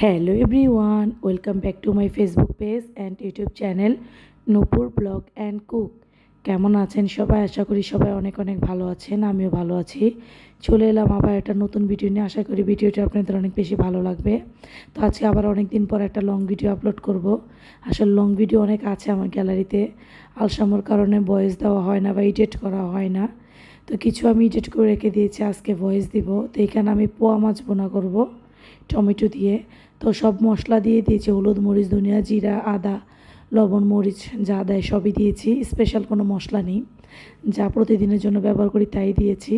Hello everyone, welcome back to my Facebook page and YouTube channel Nupur blog and cook. কেমন আছেন সবাই? আশা করি সবাই অনেক অনেক ভালো আছেন, আমিও ভালো আছি। চলে এলাম আবার একটা নতুন ভিডিও নিয়ে। আশা করি ভিডিওটা আপনাদের অনেক বেশি ভালো লাগবে। তো আজকে আবার অনেক দিন পর একটা লং ভিডিও আপলোড করব। আসলে লং ভিডিও অনেক আছে আমার গ্যালারিতে, আলসামোর কারণে ভয়েস দেওয়া হয় না বা এডিট করা হয় না। তো কিছু আমি এডিট করে রেখে দিয়েছি, আজকে ভয়েস দিব। তো এখানে আমি পোয়া মাছ বোনা করব টমেটো দিয়ে। তো সব মশলা দিয়ে দিয়েছি, হলুদ, মরিচ, ধনিয়া, জিরা, আদা, লবণ, মরিচ যা দেয় সবই দিয়েছি। স্পেশাল কোনো মশলা নেই, যা প্রতিদিনের জন্য ব্যবহার করি তাই দিয়েছি।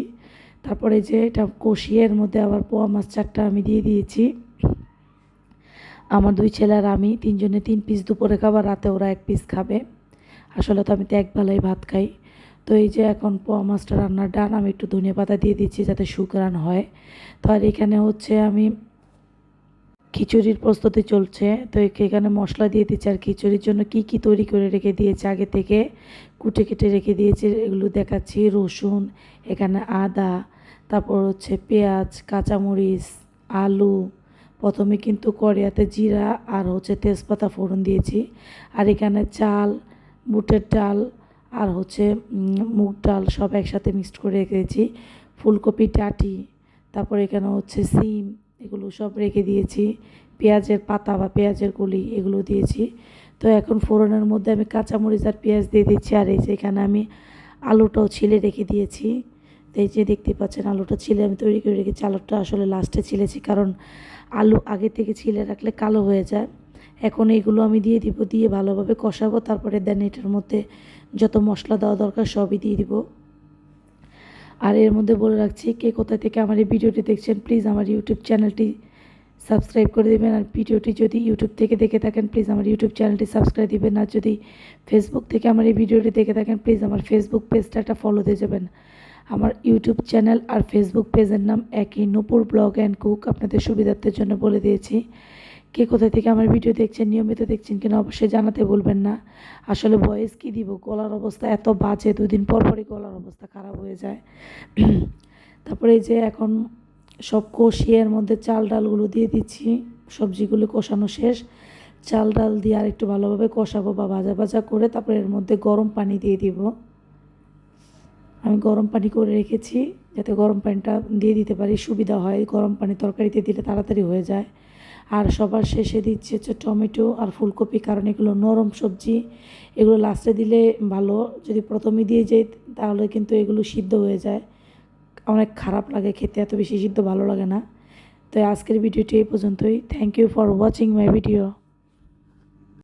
তারপরে যে এটা কষিয়ে এর মধ্যে আবার পোয়া মাছ 4টা আমি দিয়ে দিয়েছি। আমার 2 ছেলে আর আমি 3 জনে 3 পিস দুপুরে খাবার, রাতে ওরা 1 পিস খাবে। আসলে তো আমি তো এক বেলাই ভাত খাই। তো এই যে এখন পোয়া মাছটা রান্নার ডান, আমি একটু ধনিয়া পাতা দিয়ে দিচ্ছি যাতে শুকরান হয়। তো আর এখানে হচ্ছে আমি খিচুড়ির প্রস্তুতি চলছে। তো এখানে মশলা দিয়ে দিচ্ছি, আর খিচুড়ির জন্য কি কি তৈরি করে রেখে দিয়েছি আগে থেকে, কুটে কেটে রেখে দিয়েছি এগুলো দেখাচ্ছি। রসুন, এখানে আদা, তারপর হচ্ছে পেঁয়াজ, কাঁচামরিচ, আলু। প্রথমে কিন্তু কড়াইতে জিরা আর হচ্ছে তেজপাতা ফোড়ন দিয়েছি। আর এখানে চাল, বুটের ডাল আর হচ্ছে মুগ ডাল সব একসাথে মিক্সড করে রেখেছি। ফুলকপি ডাঁটি, তারপর এখানে হচ্ছে সিম, এগুলো সব রেখে দিয়েছি। পেঁয়াজের পাতা বা পেঁয়াজের কলি এগুলো দিয়েছি। তো এখন ফোড়নের মধ্যে আমি কাঁচামরিচ আর পেঁয়াজ দিয়ে দিচ্ছি। আর এই যে এখানে আমি আলুটাও ছিলে রেখে দিয়েছি। তো এই যে দেখতে পাচ্ছেন আলুটা ছিলে আমি তৈরি করে রেখেছি। আলুটা আসলে লাস্টে ছিলেছি, কারণ আলু আগে থেকে ছিলে রাখলে কালো হয়ে যায়। এখন এইগুলো আমি দিয়ে দিব, দিয়ে ভালোভাবে কষাবো। তারপরে দেন এটার মধ্যে যত মশলা দেওয়া দরকার সবই দিয়ে দিব। আর এর মধ্যে বলে রাখছি, কে কোথা থেকে আমার এই ভিডিওটি দেখছেন প্লিজ আমার ইউটিউব চ্যানেলটি সাবস্ক্রাইব করে দেবেন। আর ভিডিওটি যদি ইউটিউব থেকে দেখে থাকেন প্লিজ আমার ইউটিউব চ্যানেলটি সাবস্ক্রাইব দিবেন। আর যদি ফেসবুক থেকে আমার এই ভিডিওটি দেখে থাকেন প্লিজ আমার ফেসবুক পেজটা একটা ফলো দিয়ে যাবেন। আমার ইউটিউব চ্যানেল আর ফেসবুক পেজের নাম একই, নূপুর ব্লগ অ্যান্ড কুক। আপনাদের সুবিধার্থের জন্য বলে দিয়েছি। কে কোথা থেকে আমার ভিডিও দেখছেন, নিয়মিত দেখছেন কিনা অবশ্যই জানাতে ভুলবেন না। আসলে ভয়েস কী দিব, গলার অবস্থা এত বাজে, 2 দিন পর পরই গলার অবস্থা খারাপ হয়ে যায়। তারপরে এই যে এখন সব কষিয়ে এর মধ্যে চাল ডালগুলো দিয়ে দিচ্ছি। সবজিগুলো কষানো শেষ, চাল ডাল দিয়ে আর একটু ভালোভাবে কষাবো বা ভাজা ভাজা করে তারপরে এর মধ্যে গরম পানি দিয়ে দিব। আমি গরম পানি করে রেখেছি যাতে গরম পানিটা দিয়ে দিতে পারি, সুবিধা হয়। গরম পানি তরকারিতে দিলে তাড়াতাড়ি হয়ে যায়। আর সবার শেষে দিচ্ছি হচ্ছে টমেটো আর ফুলকপি, কারণ এগুলো নরম সবজি, এগুলো লাস্টে দিলে ভালো। যদি প্রথমে দিয়ে যাই তাহলে কিন্তু এগুলো সিদ্ধ হয়ে যায়, অনেক খারাপ লাগে খেতে, এত বেশি সিদ্ধ ভালো লাগে না। তো আজকের ভিডিওটি এই পর্যন্তই। Thank you for watching my video.